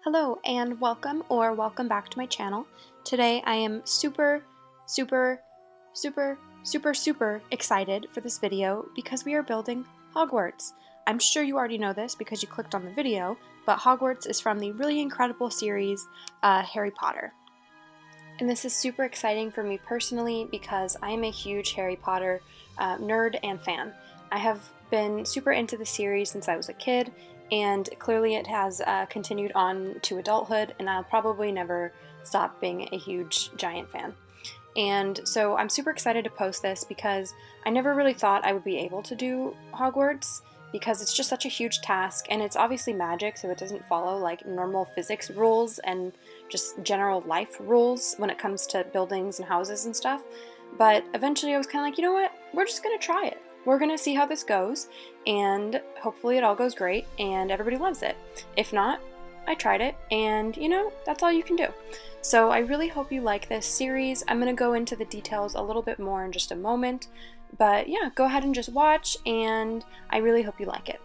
Hello and welcome back to my channel. Today I am super excited for this video because we are building Hogwarts. I'm sure you already know this because you clicked on the video, but Hogwarts is from the really incredible series Harry Potter. And this is super exciting for me personally because I am a huge Harry Potter nerd and fan. I have been super into the series since I was a kid, and clearly it has continued on to adulthood, and I'll probably never stop being a huge giant fan. And so I'm super excited to post this because I never really thought I would be able to do Hogwarts because it's just such a huge task, and it's obviously magic, so it doesn't follow like normal physics rules and just general life rules when it comes to buildings and houses and stuff. But eventually I was kind of like, you know what, we're just gonna try it. We're gonna see how this goes, and hopefully it all goes great and everybody loves it. If not, I tried it, and you know, that's all you can do. So I really hope you like this series. I'm gonna go into the details a little bit more in just a moment, but yeah, go ahead and just watch, and I really hope you like it.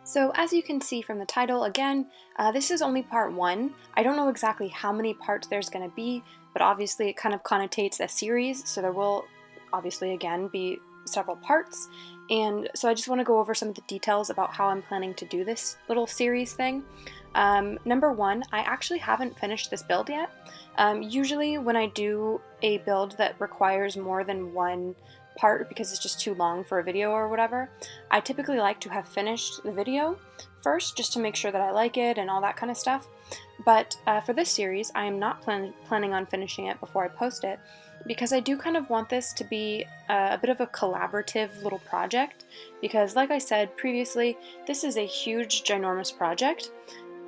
So as you can see from the title, again, this is only part one. I don't know exactly how many parts there's gonna be, but obviously it kind of connotates a series, so there will obviously again be several parts, and so I just want to go over some of the details about how I'm planning to do this little series thing. Number one, I actually haven't finished this build yet. Usually when I do a build that requires more than one part because it's just too long for a video or whatever, I typically like to have finished the video first just to make sure that I like it and all that kind of stuff. But for this series, I am not planning on finishing it before I post it, because I do kind of want this to be a bit of a collaborative little project, because like I said previously, this is a huge, ginormous project.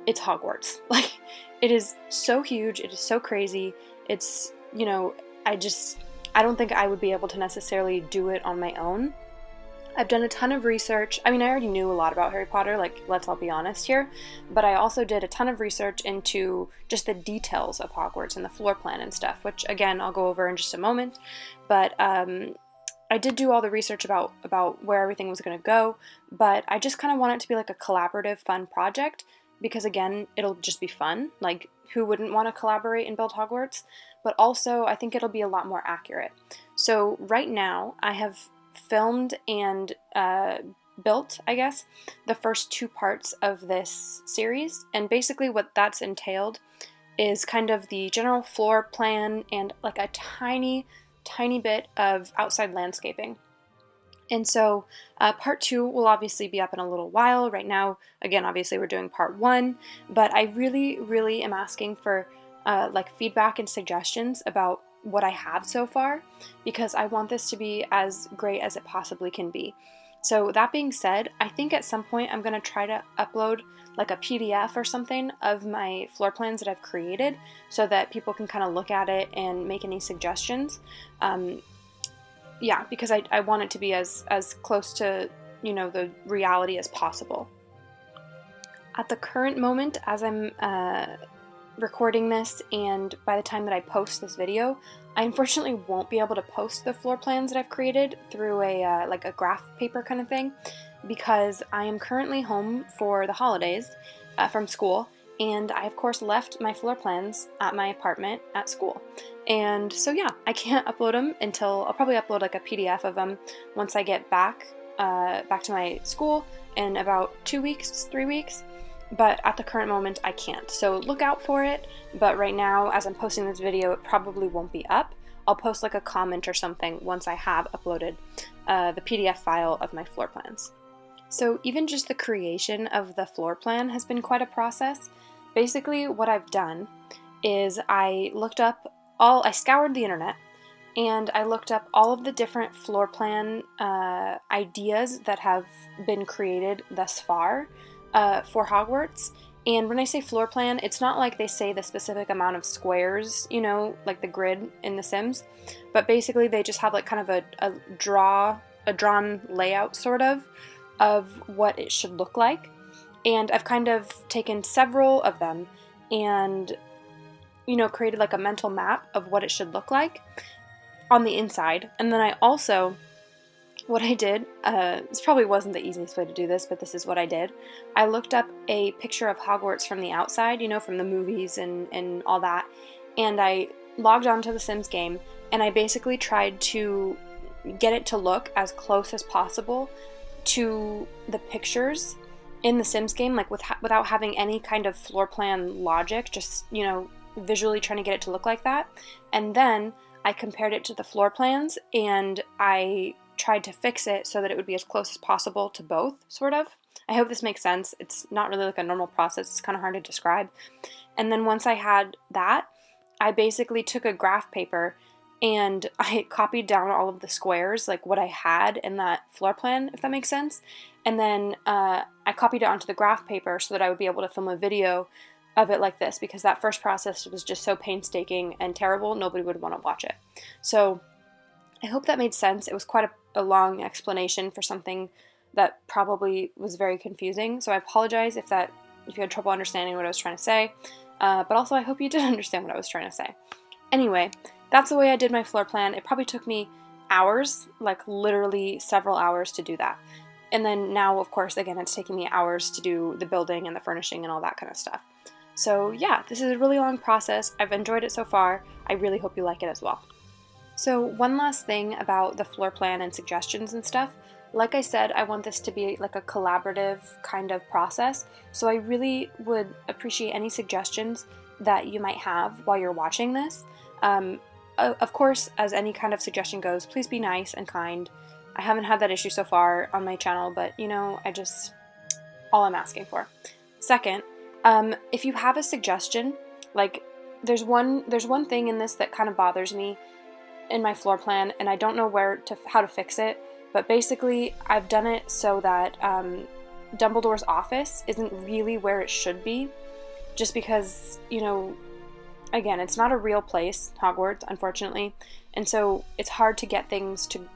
It's Hogwarts. Like, it is so huge, it is so crazy, it's, you know, I don't think I would be able to necessarily do it on my own. I've done a ton of research. I mean, I already knew a lot about Harry Potter, like, let's all be honest here, but I also did a ton of research into just the details of Hogwarts and the floor plan and stuff, which, again, I'll go over in just a moment. But I did do all the research about where everything was going to go, but I just kind of want it to be like a collaborative, fun project, because, again, it'll just be fun. Like, who wouldn't want to collaborate and build Hogwarts? But also, I think it'll be a lot more accurate. So right now, I have filmed and built, I guess, the first two parts of this series, and basically what that's entailed is kind of the general floor plan and like a tiny bit of outside landscaping. And so part two will obviously be up in a little while. Right now, again, obviously we're doing part one, but I really am asking for like feedback and suggestions about what I have so far, because I want this to be as great as it possibly can be. So that being said, I think at some point I'm going to try to upload like a PDF or something of my floor plans that I've created so that people can kind of look at it and make any suggestions. Yeah, because I want it to be as close to, you know, the reality as possible. At the current moment, as I'm recording this, and by the time that I post this video, I unfortunately won't be able to post the floor plans that I've created through a like a graph paper kind of thing, because I am currently home for the holidays from school, and I of course left my floor plans at my apartment at school. And so yeah, I can't upload them until I'll probably upload like a PDF of them once I get back to my school in about 2 weeks, 3 weeks. But at the current moment, I can't. So look out for it. But right now, as I'm posting this video, it probably won't be up. I'll post like a comment or something once I have uploaded the PDF file of my floor plans. So even just the creation of the floor plan has been quite a process. Basically, what I've done is I scoured the internet, and I looked up all of the different floor plan ideas that have been created thus far for Hogwarts. And when I say floor plan, it's not like they say the specific amount of squares, you know, like the grid in The Sims, but basically they just have like kind of a drawn layout sort of what it should look like. And I've kind of taken several of them and, you know, created like a mental map of what it should look like on the inside. And then I also what I did, this probably wasn't the easiest way to do this, but this is what I did. I looked up a picture of Hogwarts from the outside, you know, from the movies and all that, and I logged onto the Sims game, and I basically tried to get it to look as close as possible to the pictures in the Sims game, like without having any kind of floor plan logic, just, you know, visually trying to get it to look like that. And then I compared it to the floor plans, and I tried to fix it so that it would be as close as possible to both, sort of. I hope this makes sense. It's not really like a normal process. It's kind of hard to describe. And then once I had that, I basically took a graph paper and I copied down all of the squares, like what I had in that floor plan, if that makes sense. And then I copied it onto the graph paper so that I would be able to film a video of it like this, because that first process was just so painstaking and terrible, nobody would want to watch it. So I hope that made sense. It was quite a long explanation for something that probably was very confusing, so I apologize if you had trouble understanding what I was trying to say, but also I hope you did understand what I was trying to say. Anyway, that's the way I did my floor plan. It probably took me hours, like literally several hours to do that. And then now, of course, again, it's taking me hours to do the building and the furnishing and all that kind of stuff. So yeah, this is a really long process. I've enjoyed it so far. I really hope you like it as well. So one last thing about the floor plan and suggestions and stuff. Like I said, I want this to be like a collaborative kind of process, so I really would appreciate any suggestions that you might have while you're watching this. Of course, as any kind of suggestion goes, please be nice and kind. I haven't had that issue so far on my channel, but you know, all I'm asking for. Second, if you have a suggestion, like there's one thing in this that kind of bothers me in my floor plan, and I don't know how to fix it, but basically I've done it so that Dumbledore's office isn't really where it should be, just because, you know, again, it's not a real place, Hogwarts, unfortunately, and so it's hard to get things to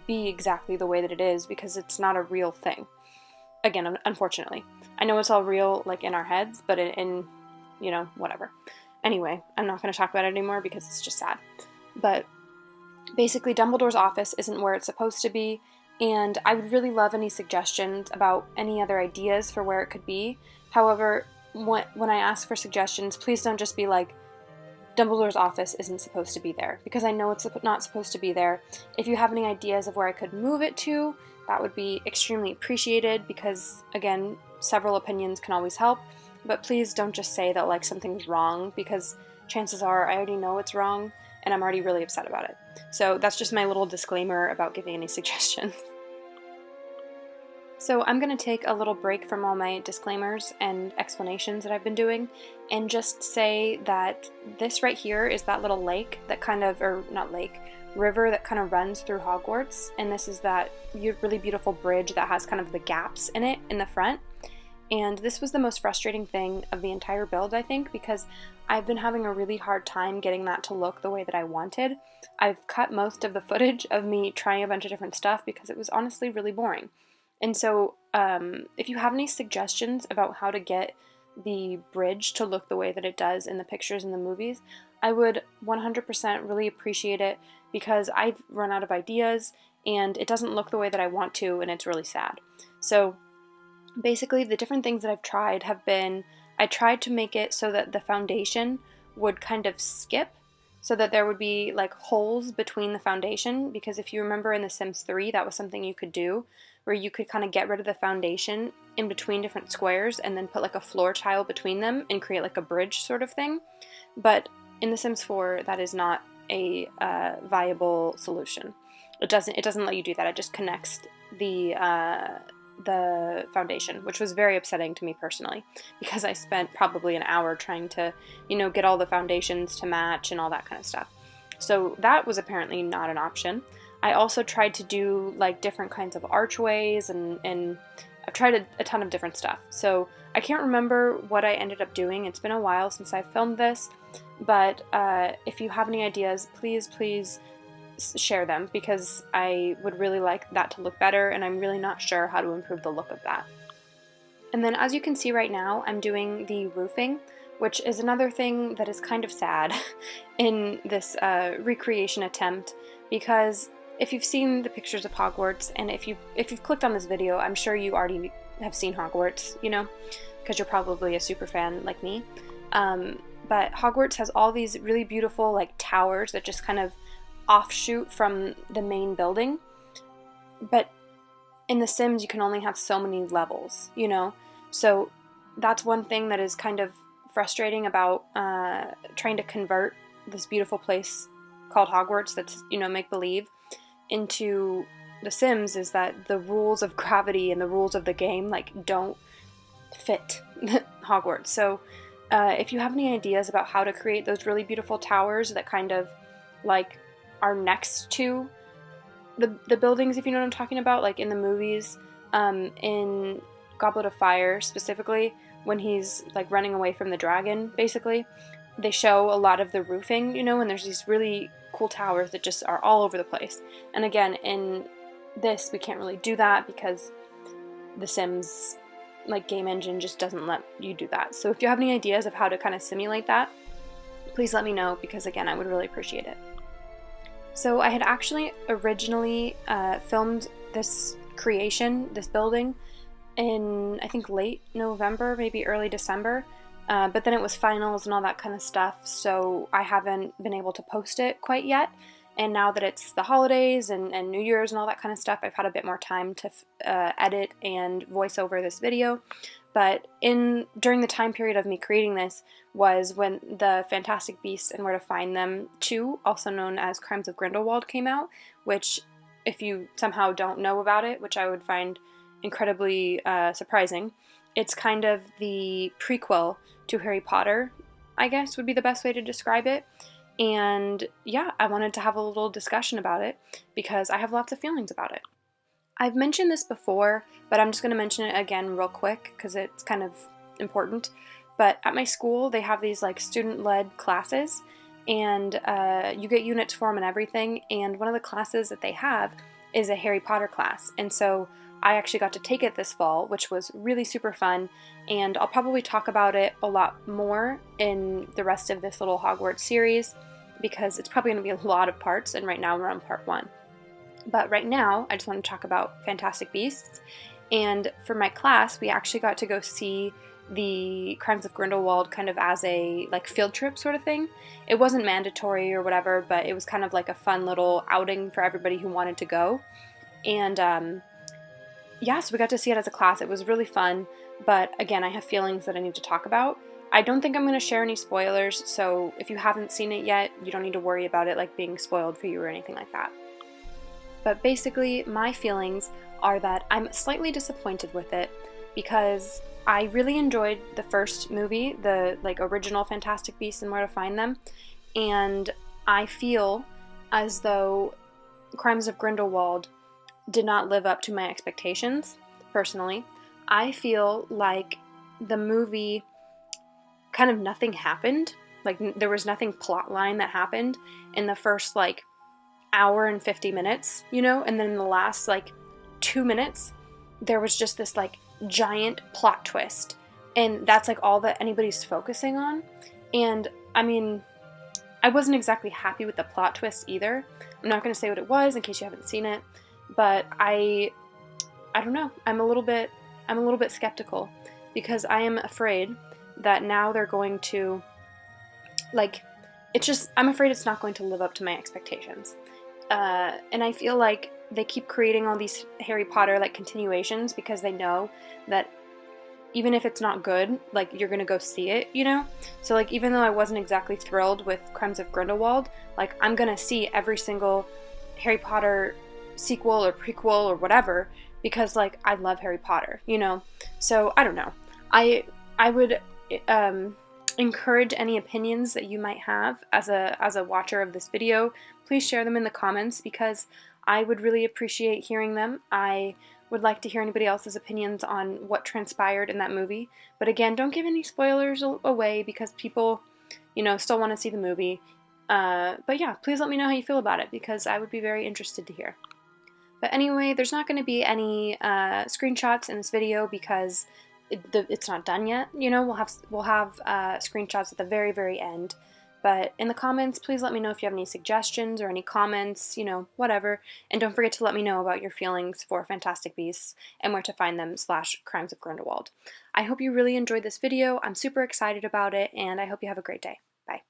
be exactly the way that it is because it's not a real thing. Again, unfortunately. I know it's all real, like, in our heads, but in you know, whatever. Anyway, I'm not going to talk about it anymore because it's just sad. But basically, Dumbledore's office isn't where it's supposed to be, and I would really love any suggestions about any other ideas for where it could be. However, when I ask for suggestions, please don't just be like, Dumbledore's office isn't supposed to be there, because I know it's not supposed to be there. If you have any ideas of where I could move it to, that would be extremely appreciated, because, again, several opinions can always help. But please don't just say that, like, something's wrong, because chances are I already know it's wrong, and I'm already really upset about it. So that's just my little disclaimer about giving any suggestions. So I'm going to take a little break from all my disclaimers and explanations that I've been doing, and just say that this right here is that little lake that kind of, or not lake, river that kind of runs through Hogwarts, and this is that really beautiful bridge that has kind of the gaps in it in the front. And this was the most frustrating thing of the entire build, I think, because I've been having a really hard time getting that to look the way that I wanted. I've cut most of the footage of me trying a bunch of different stuff because it was honestly really boring. And so if you have any suggestions about how to get the bridge to look the way that it does in the pictures in the movies, I would 100% really appreciate it, because I've run out of ideas and it doesn't look the way that I want to, and it's really sad. So basically, the different things that I've tried have been, I tried to make it so that the foundation would kind of skip, so that there would be like holes between the foundation, because if you remember in The Sims 3, that was something you could do, where you could kind of get rid of the foundation in between different squares and then put like a floor tile between them and create like a bridge sort of thing. But in The Sims 4, that is not a viable solution. It doesn't let you do that. It just connects the foundation, which was very upsetting to me personally, because I spent probably an hour trying to, you know, get all the foundations to match and all that kind of stuff. So that was apparently not an option. I also tried to do like different kinds of archways, and I've tried a ton of different stuff. So I can't remember what I ended up doing. It's been a while since I filmed this, but if you have any ideas, please share them, because I would really like that to look better, and I'm really not sure how to improve the look of that. And then, as you can see right now, I'm doing the roofing, which is another thing that is kind of sad in this recreation attempt, because if you've seen the pictures of Hogwarts, and if you've clicked on this video, I'm sure you already have seen Hogwarts, you know, because you're probably a super fan like me. But Hogwarts has all these really beautiful like towers that just kind of offshoot from the main building. But in The Sims, you can only have so many levels, you know? So that's one thing that is kind of frustrating about trying to convert this beautiful place called Hogwarts that's, you know, make-believe into The Sims, is that the rules of gravity and the rules of the game, like, don't fit Hogwarts. So if you have any ideas about how to create those really beautiful towers that kind of, like, are next to the buildings, if you know what I'm talking about, like in the movies, in Goblet of Fire specifically, when he's like running away from the dragon, basically, they show a lot of the roofing, you know, and there's these really cool towers that just are all over the place. And again, in this, we can't really do that because the Sims, like, game engine just doesn't let you do that. So if you have any ideas of how to kind of simulate that, please let me know, because again, I would really appreciate it. So I had actually originally filmed this creation, this building, in I think late November, maybe early December, but then it was finals and all that kind of stuff, so I haven't been able to post it quite yet. And now that it's the holidays and New Year's and all that kind of stuff, I've had a bit more time to edit and voice over this video. But during the time period of me creating this was when the Fantastic Beasts and Where to Find Them 2, also known as Crimes of Grindelwald, came out, which, if you somehow don't know about it, which I would find incredibly surprising, it's kind of the prequel to Harry Potter, I guess would be the best way to describe it. And yeah, I wanted to have a little discussion about it because I have lots of feelings about it. I've mentioned this before, but I'm just going to mention it again real quick because it's kind of important. But at my school, they have these like student-led classes, and you get units for them and everything. And one of the classes that they have is a Harry Potter class. And so I actually got to take it this fall, which was really super fun. And I'll probably talk about it a lot more in the rest of this little Hogwarts series because it's probably going to be a lot of parts. And right now we're on part 1. But right now, I just want to talk about Fantastic Beasts. And for my class, we actually got to go see the Crimes of Grindelwald kind of as a like field trip sort of thing. It wasn't mandatory or whatever, but it was kind of like a fun little outing for everybody who wanted to go. And yeah, so we got to see it as a class. It was really fun. But again, I have feelings that I need to talk about. I don't think I'm going to share any spoilers, so if you haven't seen it yet, you don't need to worry about it like being spoiled for you or anything like that. But basically, my feelings are that I'm slightly disappointed with it because I really enjoyed the first movie, the like original Fantastic Beasts and Where to Find Them, and I feel as though Crimes of Grindelwald did not live up to my expectations, personally. I feel like the movie, kind of nothing happened. Like, there was nothing plotline that happened in the first, like, hour and 50 minutes, you know? And then in the last, like, 2 minutes, there was just this, like, giant plot twist. And that's, like, all that anybody's focusing on. And, I mean, I wasn't exactly happy with the plot twist either. I'm not going to say what it was in case you haven't seen it. But I don't know. I'm a little bit skeptical because I am afraid that now they're going to, like, I'm afraid it's not going to live up to my expectations. And I feel like they keep creating all these Harry Potter, like, continuations because they know that even if it's not good, like, you're gonna go see it, you know? So, like, even though I wasn't exactly thrilled with Crimes of Grindelwald, like, I'm gonna see every single Harry Potter sequel or prequel or whatever because, like, I love Harry Potter, you know? So, I don't know. I would encourage any opinions that you might have as a watcher of this video. Please share them in the comments because I would really appreciate hearing them. I would like to hear anybody else's opinions on what transpired in that movie. But again, don't give any spoilers away because people, you know, still want to see the movie. But yeah, please let me know how you feel about it because I would be very interested to hear. But anyway, there's not going to be any screenshots in this video because it's not done yet. You know, we'll have screenshots at the very, very end. But in the comments, please let me know if you have any suggestions or any comments, whatever. And don't forget to let me know about your feelings for Fantastic Beasts and where to find them / Crimes of Grindelwald. I hope you really enjoyed this video. I'm super excited about it, and I hope you have a great day. Bye.